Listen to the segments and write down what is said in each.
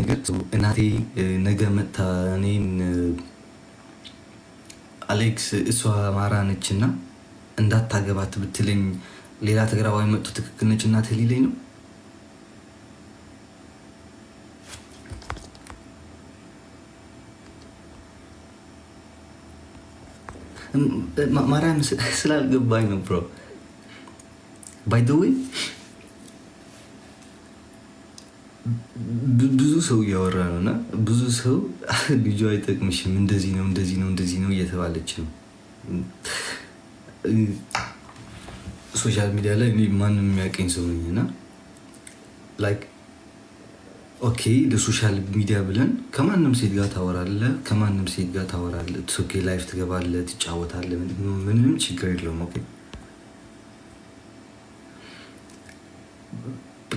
ነገር እናቴ ነገ መታ እኔን አሌክስ እሷ አማራ ነችና እንዳታገባት ብትለኝ ሌላ ትግራዋይ መጥቶ ትክክል ነች እናትህ ሊለኝ ነው? ማርያም ስላልገባኝ ነው ብሮ። ባይ ዘ ዌይ ብዙ ሰው እያወራ ነው እና ብዙ ሰው ልጇ አይጠቅምሽም እንደዚህ ነው እንደዚህ ነው እንደዚህ ነው እየተባለች ነው ሶሻል ሚዲያ ላይ። ማንም የሚያቀኝ ሰው ነኝ እና ላይክ ኦኬ ለሶሻል ሚዲያ ብለን ከማንም ሴት ጋር ታወራለህ፣ ከማንም ሴት ጋር ታወራለህ፣ ኦኬ ላይፍ ትገባለህ፣ ትጫወታለህ፣ ምንም ችግር የለውም። ኦኬ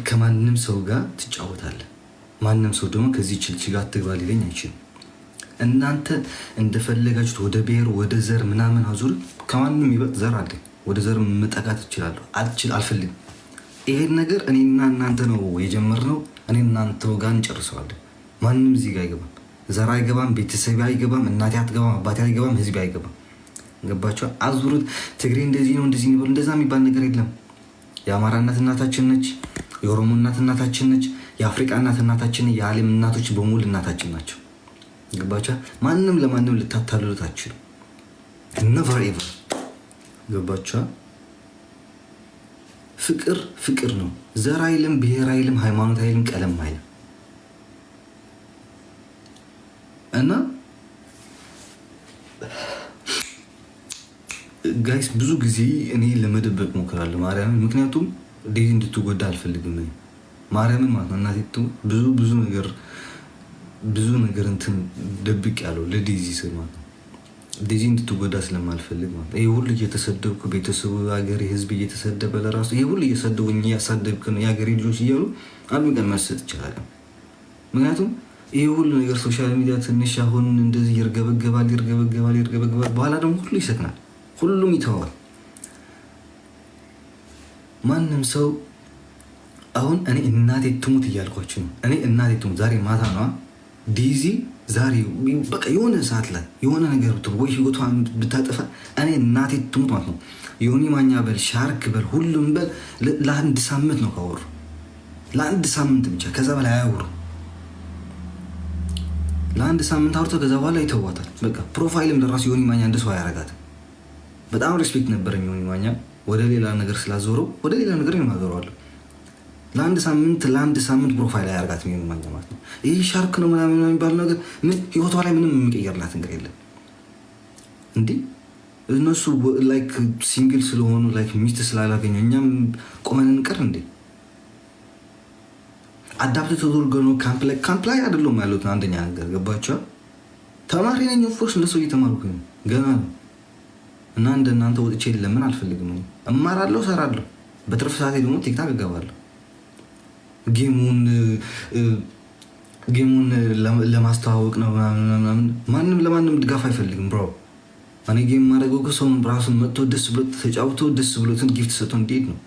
ከማንም ሰው ጋር ትጫወታለህ። ማንም ሰው ደግሞ ከዚህ ችልች ጋር ትግባ ሊለኝ አይችልም። እናንተ እንደፈለጋችሁት ወደ ብሔር ወደ ዘር ምናምን አዙር። ከማንም ይበልጥ ዘር አለኝ። ወደ ዘር መጠቃት እችላለሁ። አልፈልግም። ይሄን ነገር እኔና እናንተ ነው የጀመርነው። እኔ እናንተ ጋር እንጨርሰዋለን። ማንም እዚህ ጋር አይገባም። ዘር አይገባም፣ ቤተሰብ አይገባም፣ እናቴ አትገባም፣ አባቴ አይገባም፣ ህዝብ አይገባም። ገባችኋል? አዙሩት። ትግሬ እንደዚህ ነው እንደዚህ ነው እንደዛ የሚባል ነገር የለም። የአማራ እናት እናታችን ነች። የኦሮሞ እናት እናታችን ነች። የአፍሪቃ እናት እናታችን፣ የዓለም እናቶች በሙሉ እናታችን ናቸው። ገባችኋል? ማንም ለማንም ልታታልሉት አትችሉም። ነቨር ኤቨር። ገባችኋል? ፍቅር ፍቅር ነው። ዘር አይልም፣ ብሔር አይልም፣ ሃይማኖት አይልም፣ ቀለም አይልም። እና ጋይስ ብዙ ጊዜ እኔ ለመደበቅ ሞክራለሁ ማርያምን። ምክንያቱም ዴዚ እንድትጎዳ አልፈልግም። ማርያምን ማለት ነው እናቴ ብዙ ነገር እንትን ደብቅ ያለው ለዴዚ ስል ማለት ነው። ዴዚ እንድትጎዳ ስለማልፈልግ ማለት ነው። ይሄ ሁሉ እየተሰደብኩ ቤተሰቡ ሀገሬ ህዝብ እየተሰደበ ለራሱ ይሄ ሁሉ እየሰደቡኝ እያሳደብክ ነው የሀገሬ ልጆች እያሉ አንድ ቀን መስጠት ይችላል። ምክንያቱም ይሄ ሁሉ ነገር ሶሻል ሚዲያ ትንሽ አሁን እንደዚህ ይርገበገባል፣ በኋላ ደግሞ ሁሉ ይሰክናል፣ ሁሉም ይተዋል። ማንም ሰው አሁን እኔ እናቴ ትሙት እያልኳችሁ ነው። እኔ እናቴ ትሙት ዛሬ ማታ ነው ዴዚ ዛሬ በቃ የሆነ ሰዓት ላይ የሆነ ነገር ወይ ህይወቷን ብታጠፋ እኔ እናቴ ትሙት ማለት ነው። ዮኒ ማኛ በል ሻርክ በል ሁሉም በል ለአንድ ሳምንት ነው ካወሩ፣ ለአንድ ሳምንት ብቻ፣ ከዛ በላይ አያወሩ። ለአንድ ሳምንት አውርተው ከዛ በኋላ ይተዋታል። በቃ ፕሮፋይልም ለራሱ ዮኒ ማኛ እንደ ሰው አያረጋትም። በጣም ሬስፔክት ነበረኝ ዮኒ ማኛ። ወደ ሌላ ነገር ስላዞረው ወደ ሌላ ነገር ይናገረዋለሁ። ለአንድ ሳምንት ፕሮፋይል አያርጋትም ዮኒ ማኛ ማለት ነው። ይህ ሻርክ ነው ምናምን የሚባል ነገር ህይወቷ ላይ ምንም የሚቀየርላት ነገር የለም። እንዲህ እነሱ ላይክ ሲንግል ስለሆኑ ላይክ ሚስት ስላላገኙ እኛም ቆመን እንቀር እንዴ? አዳፕት ተደርጎ ነው ካምፕ ላይ አይደለም ያሉት። አንደኛ ነገር ገባችኋል? ተማሪ ነኝ ኦፍኮርስ እንደሱ እየተማርኩ ነው ገና ነው። እና እንደናንተ ወጥቼ ለምን አልፈልግም። እማራለሁ፣ ሰራለሁ። በትርፍ ሰዓቴ ደግሞ ቲክታክ እገባለሁ። ጌሙን ለማስተዋወቅ ነው ምናምን። ማንም ለማንም ድጋፍ አይፈልግም ብሮ። እኔ ጌም ማድረገው ሰው ራሱን መጥቶ ደስ ብሎት ተጫውቶ ደስ ብሎትን ጊፍት ሰጥቶ እንዲሄድ ነው።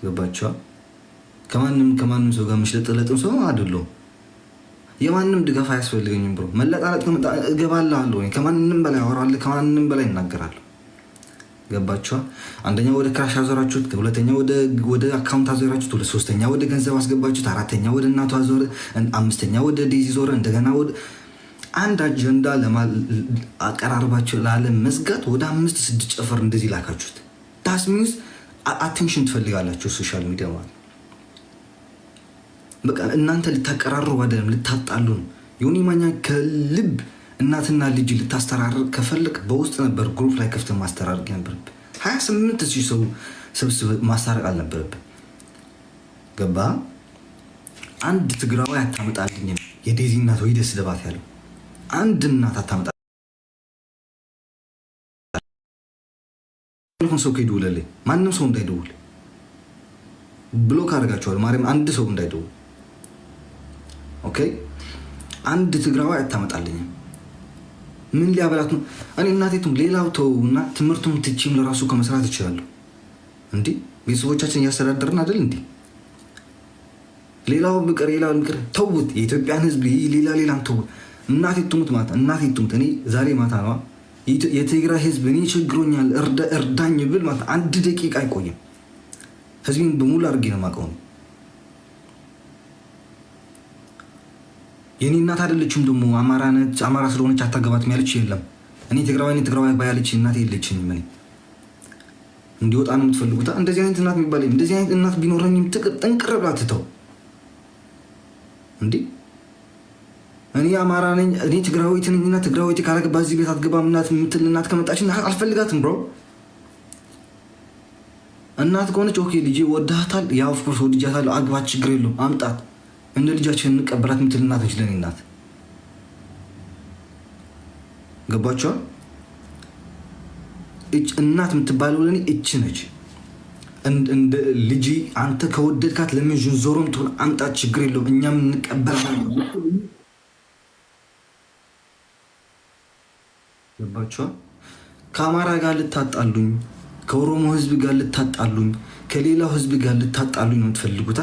ገባችኋል? ከማንም ሰው ጋር መሽለጠለጥም ሰው አይደለሁም። የማንም ድጋፍ አያስፈልገኝም ብሮ። መለጣለጥ እገባለሁ። ከማንም በላይ አወራለሁ፣ ከማንም በላይ እናገራለሁ። ገባችኋል? አንደኛ ወደ ክራሽ አዞራችሁት፣ ሁለተኛ ወደ አካውንት አዞራችሁት፣ ሶስተኛ ወደ ገንዘብ አስገባችሁት፣ አራተኛ ወደ እናቱ አዞረ፣ አምስተኛ ወደ ዴዚ ዞረ። እንደገና ወደ አንድ አጀንዳ አቀራርባችሁ ለዓለም መዝጋት ወደ 5-6 ጨፈር እንደዚህ ላካችሁት። ዳስ ሚንስ አቴንሽን ትፈልጋላችሁ ሶሻል ሚዲያ ማለት በቃ እናንተ ልታቀራርቡ አይደለም ልታጣሉ ነው። ዮኒ ማኛ ከልብ እናትና ልጅ ልታስተራርቅ ከፈለግ በውስጥ ነበር ግሩፕ ላይ ከፍተህ ማስተራረቅ ነበረብህ። 28,000 ሰው ሰብስበህ ማስታረቅ አልነበረብህ። ገባ? አንድ ትግራዋይ አታመጣልኝ የዴዚ እናት ወይ ደስ ደባት ያለው አንድ እናት አታመጣ። ሰው ከይደውልልኝ ማንም ሰው እንዳይደውል ብሎክ አደርጋቸዋል። ማርያም አንድ ሰው እንዳይደውል። ኦኬ አንድ ትግራዋይ አታመጣልኝም። ምን ሊያበላት ነው? እኔ እናቴቱም ሌላው ተውና ትምህርቱን ትችም ለራሱ ከመስራት ይችላሉ። እንዴ ቤተሰቦቻችን እያስተዳደርን አይደል እንዴ? ሌላው ምቅር ተውት። የኢትዮጵያን ህዝብ ሌላን ተውት። እናቴ ትሙት ማታ እናቴ ትሙት። እኔ ዛሬ ማታ ነው የትግራይ ህዝብ እኔ ችግሮኛል እርዳኝ ብል ማታ 1 ደቂቃ አይቆይም። ህዝቤን በሙሉ አድርጌ ነው የማውቀው። የኔ እናት አይደለችም ደግሞ አማራ ስለሆነች አታገባትም ያለች የለም። እኔ ትግራዋይ ባያለች እናቴ የለችኝም። እኔ እንዲወጣ ነው የምትፈልጉት? እንደዚህ አይነት እናት የሚባል እንደዚህ አይነት እናት ቢኖረኝም ጥንቅር ብላ ትተው እንዴ እኔ አማራ ነኝ እኔ ትግራዊት ነኝና ትግራዊት ካላገባ እዚህ ቤት አትገባም እናት የምትል እናት ከመጣች አልፈልጋትም ብሮ። እናት ከሆነች ኦኬ ልጄ ወዳታል፣ ያ ኦፍ ኮርስ ወድጃታለሁ፣ አግባት፣ ችግር የለውም አምጣት፣ እንደ ልጃችን እንቀበላት የምትል እናት ነች ለኔ እናት። ገባችኋል? እናት የምትባለው ለኔ እች ነች። እንደ ልጅ አንተ ከወደድካት ለምን ዞሮም ትሆን አምጣት፣ ችግር የለውም እኛም እንቀበላለን። ገባችኋል? ከአማራ ጋር ልታጣሉኝ፣ ከኦሮሞ ህዝብ ጋር ልታጣሉኝ፣ ከሌላው ህዝብ ጋር ልታጣሉኝ ነው የምትፈልጉታ።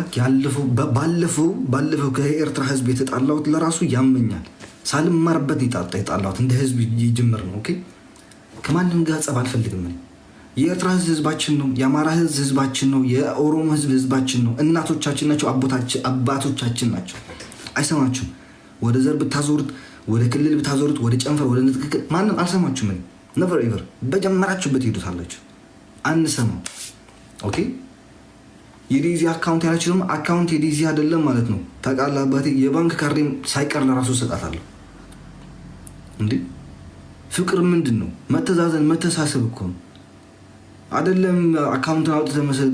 ባለፈው ከኤርትራ ህዝብ የተጣላሁት ለራሱ ያመኛል። ሳልማርበት የጣላሁት እንደ ህዝብ ይጅምር ነው። ኦኬ ከማንም ጋር ጸብ አልፈልግም። የኤርትራ ህዝብ ህዝባችን ነው። የአማራ ህዝብ ህዝባችን ነው። የኦሮሞ ህዝብ ህዝባችን ነው። እናቶቻችን ናቸው። አባቶቻችን ናቸው። አይሰማችሁም? ወደ ዘር ብታዞሩት፣ ወደ ክልል ብታዞሩት፣ ወደ ጨንፈር፣ ወደ ንትክክል ማንም አልሰማችሁም። ነቨር ኤቨር በጀመራችሁበት ሄዱታላችሁ። አንሰማም። ኦኬ የዲዚ አካውንት ያላችሁ ደግሞ አካውንት የዲዚ አይደለም ማለት ነው። ታውቃለህ አባቴ፣ የባንክ ካርዴም ሳይቀር ለራሱ እሰጣታለሁ። እንዴ ፍቅር ምንድን ነው? መተዛዘን መተሳሰብ እኮ ነው አይደለም? አካውንትን አውጥተህ መሰል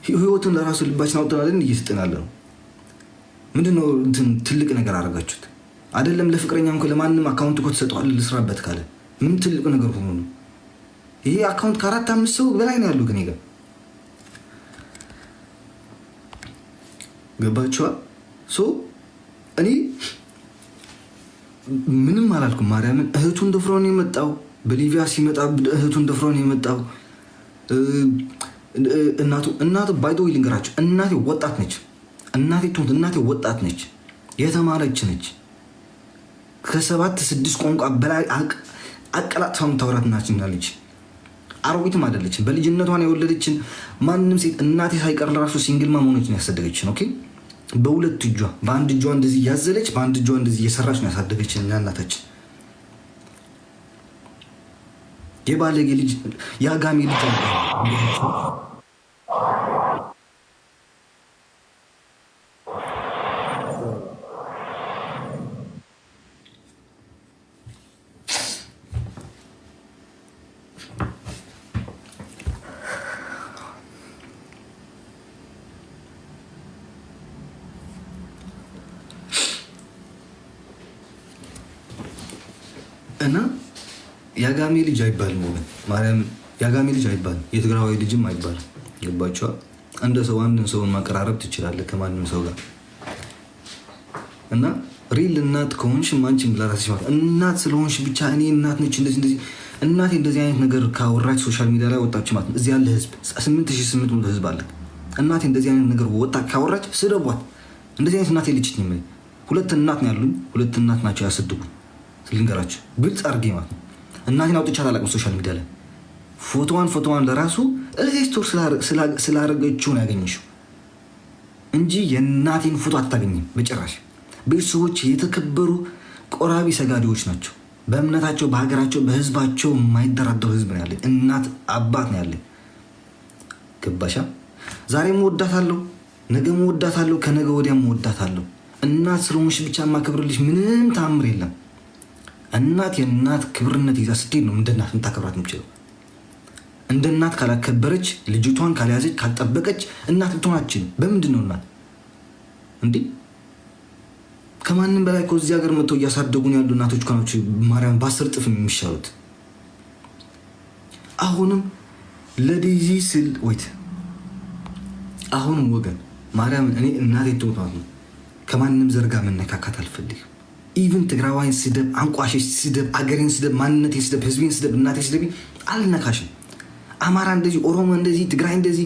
ህይወትን ለራሱ ልባችን አውጥተን አይደል እየሰጠን ያለ ነው። ምንድነው ትልቅ ነገር አደረጋችሁት አይደለም? ለፍቅረኛም ለማንም አካውንት እኮ ትሰጠዋለህ ልስራበት ካለ ምን ትልቅ ነገር ሆኖ ነው? ይሄ አካውንት ከ4-5 ሰው በላይ ነው ያለው ግን ይገ ገባችኋል? እኔ ምንም አላልኩም። ማርያምን እህቱን ደፍሮ ነው የመጣው። በሊቢያ ሲመጣ እህቱን ደፍሮ ነው የመጣው። እናቱ ባይዶ ልንገራችሁ፣ እናቴ ወጣት ነች። እናቴ ወጣት ነች፣ የተማረች ነች። ከ7-6 ቋንቋ በላይ አቀላጥፋ የምታወራት ናችና ልጅ አሮጊትም አይደለችን። በልጅነቷን የወለደችን ማንም ሴት እናቴ ሳይቀር ለራሱ ሲንግል ማሞኖችን ያሳደገችን። ኦኬ በሁለት እጇ በአንድ እጇ እንደዚህ እያዘለች በአንድ እጇ እንደዚህ እየሰራች ነው ያሳደገችን እና እናታችን። የባለጌ ልጅ የአጋሚ ልጅ እና የአጋሜ ልጅ አይባልም። ወገን ማርያም የአጋሜ ልጅ አይባልም። የትግራዋይ ልጅም አይባልም። ገባችኋል? እንደ ሰው አንድን ሰውን ማቀራረብ ትችላለህ ከማንም ሰው ጋር እና ሪል እናት ከሆንሽ አንቺም ለራስሽ ማለት እናት ስለሆንሽ ብቻ እኔ እናት ነች እንደዚህ እናቴ እንደዚህ አይነት ነገር ካወራች ሶሻል ሚዲያ ላይ ወጣች ማለት ነው። እዚህ ያለ ህዝብ 8800 ህዝብ አለ። እናቴ እንደዚህ አይነት ነገር ወጣ ካወራች ስደቧት። እንደዚህ አይነት እናቴ ልጅ ነኝ። 2 እናት ነው ያሉኝ። 2 እናት ናቸው ያሰድጉኝ። ልንገራችሁ ግልጽ አድርጌ ማለት ነው። እናቴን አውጥቻ አላውቅም ሶሻል ሚዲያ ላይ ፎቶዋን ለራሱ ስቶር ስላደረገችው ነው ያገኘሽው እንጂ የእናቴን ፎቶ አታገኝም በጭራሽ። ቤተሰቦች የተከበሩ ቆራቢ ሰጋዴዎች ናቸው። በእምነታቸው፣ በሀገራቸው፣ በህዝባቸው የማይደራደሩ ህዝብ ነው ያለኝ። እናት አባት ነው ያለኝ። ገባሻ? ዛሬም እወዳታለሁ፣ ነገም እወዳታለሁ፣ ከነገ ወዲያም እወዳታለሁ። እናት ስለሆንሽ ብቻ የማከብርልሽ ምንም ተአምር የለም። እናት የእናት ክብርነት ይዛ ስትሄድ ነው እንደ እናት የምታከብራት የምችለው። እንደ እናት ካላከበረች፣ ልጅቷን ካልያዘች፣ ካልጠበቀች እናት ልትሆናችን በምንድን ነው እናት እንዴ? ከማንም በላይ ከዚህ ሀገር መጥተው እያሳደጉን ያሉ እናቶች ከኖች ማርያም በ10 እጥፍ የሚሻሉት። አሁንም ለዴዚ ስል ወይት አሁንም ወገን ማርያም እኔ እናቴ ትሞት ነው። ከማንም ዘርጋ መነካካት አልፈልግም። ኢቭን ትግራዋይን ስደብ፣ አንቋሽ ስደብ፣ አገሬን ስደብ፣ ማንነቴን ስደብ፣ ህዝቤን ስደብ፣ እናቴ ስደብ አልነካሽም። አማራ እንደዚህ፣ ኦሮሞ እንደዚህ፣ ትግራይ እንደዚህ